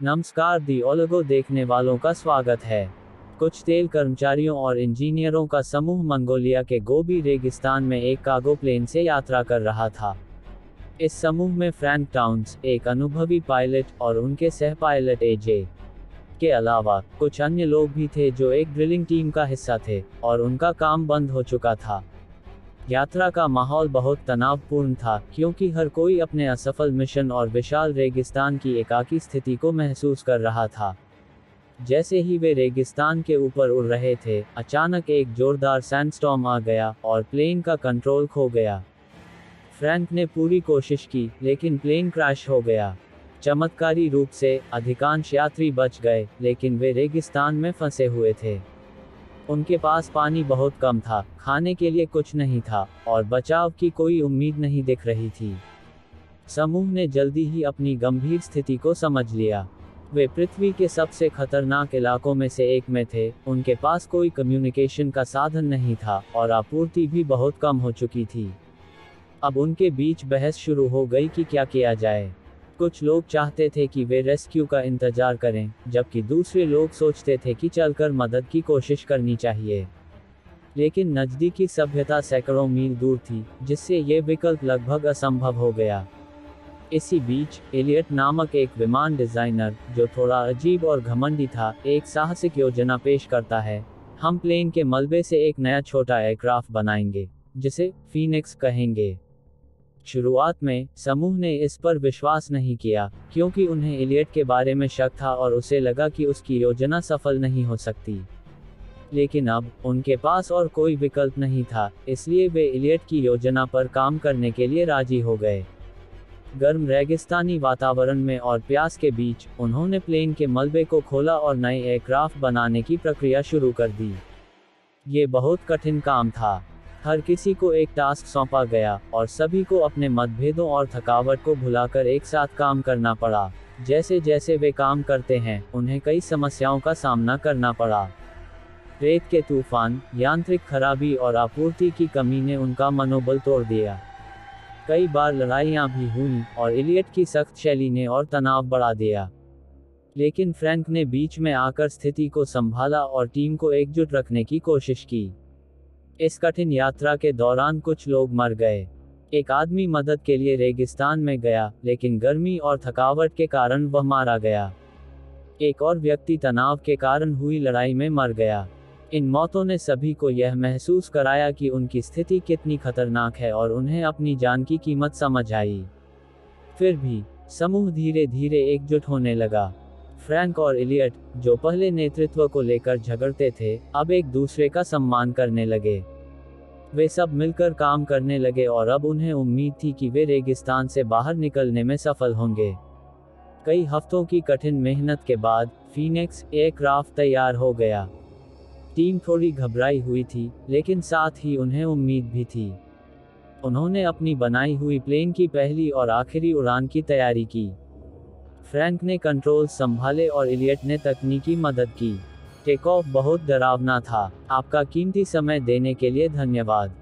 नमस्कार, दी ओलगो देखने वालों का स्वागत है। कुछ तेल कर्मचारियों और इंजीनियरों का समूह मंगोलिया के गोबी रेगिस्तान में एक कार्गो प्लेन से यात्रा कर रहा था। इस समूह में फ्रैंक टाउन्स, एक अनुभवी पायलट, और उनके सह पायलट एजे के अलावा कुछ अन्य लोग भी थे जो एक ड्रिलिंग टीम का हिस्सा थे, और उनका काम बंद हो चुका था। यात्रा का माहौल बहुत तनावपूर्ण था, क्योंकि हर कोई अपने असफल मिशन और विशाल रेगिस्तान की एकाकी स्थिति को महसूस कर रहा था। जैसे ही वे रेगिस्तान के ऊपर उड़ रहे थे, अचानक एक जोरदार सैंडस्टॉर्म आ गया और प्लेन का कंट्रोल खो गया। फ्रैंक ने पूरी कोशिश की, लेकिन प्लेन क्रैश हो गया। चमत्कारी रूप से अधिकांश यात्री बच गए, लेकिन वे रेगिस्तान में फंसे हुए थे। उनके पास पानी बहुत कम था, खाने के लिए कुछ नहीं था, और बचाव की कोई उम्मीद नहीं दिख रही थी। समूह ने जल्दी ही अपनी गंभीर स्थिति को समझ लिया। वे पृथ्वी के सबसे खतरनाक इलाकों में से एक में थे, उनके पास कोई कम्युनिकेशन का साधन नहीं था, और आपूर्ति भी बहुत कम हो चुकी थी। अब उनके बीच बहस शुरू हो गई कि क्या किया जाए। कुछ लोग चाहते थे कि वे रेस्क्यू का इंतजार करें, जबकि दूसरे लोग सोचते थे कि चलकर मदद की कोशिश करनी चाहिए। लेकिन नज़दीकी सभ्यता सैकड़ों मील दूर थी, जिससे ये विकल्प लगभग असंभव हो गया। इसी बीच, एलियट नामक एक विमान डिजाइनर, जो थोड़ा अजीब और घमंडी था, एक साहसिक योजना पेश करता है। हम प्लेन के मलबे से एक नया छोटा एयरक्राफ्ट बनाएंगे, जिसे फीनिक्स कहेंगे। शुरुआत में समूह ने इस पर विश्वास नहीं किया, क्योंकि उन्हें एलियट के बारे में शक था और उसे लगा कि उसकी योजना सफल नहीं हो सकती। लेकिन अब उनके पास और कोई विकल्प नहीं था, इसलिए वे एलियट की योजना पर काम करने के लिए राजी हो गए। गर्म रेगिस्तानी वातावरण में और प्यास के बीच, उन्होंने प्लेन के मलबे को खोला और नए एयरक्राफ्ट बनाने की प्रक्रिया शुरू कर दी। ये बहुत कठिन काम था। हर किसी को एक टास्क सौंपा गया, और सभी को अपने मतभेदों और थकावट को भुलाकर एक साथ काम करना पड़ा। जैसे जैसे वे काम करते हैं, उन्हें कई समस्याओं का सामना करना पड़ा। रेत के तूफान, यांत्रिक खराबी और आपूर्ति की कमी ने उनका मनोबल तोड़ दिया। कई बार लड़ाइयाँ भी हुईं, और एलियट की सख्त शैली ने और तनाव बढ़ा दिया। लेकिन फ्रैंक ने बीच में आकर स्थिति को संभाला और टीम को एकजुट रखने की कोशिश की। इस कठिन यात्रा के दौरान कुछ लोग मर गए। एक आदमी मदद के लिए रेगिस्तान में गया, लेकिन गर्मी और थकावट के कारण वह मारा गया। एक और व्यक्ति तनाव के कारण हुई लड़ाई में मर गया। इन मौतों ने सभी को यह महसूस कराया कि उनकी स्थिति कितनी खतरनाक है, और उन्हें अपनी जान की कीमत समझ आई। फिर भी समूह धीरे धीरे एकजुट होने लगा। फ्रैंक और एलियट, जो पहले नेतृत्व को लेकर झगड़ते थे, अब एक दूसरे का सम्मान करने लगे। वे सब मिलकर काम करने लगे, और अब उन्हें उम्मीद थी कि वे रेगिस्तान से बाहर निकलने में सफल होंगे। कई हफ्तों की कठिन मेहनत के बाद फीनिक्स एयरक्राफ्ट तैयार हो गया। टीम थोड़ी घबराई हुई थी, लेकिन साथ ही उन्हें उम्मीद भी थी। उन्होंने अपनी बनाई हुई प्लेन की पहली और आखिरी उड़ान की तैयारी की। फ्रैंक ने कंट्रोल संभाले और एलियट ने तकनीकी मदद की। टेक ऑफ बहुत डरावना था। आपका कीमती समय देने के लिए धन्यवाद।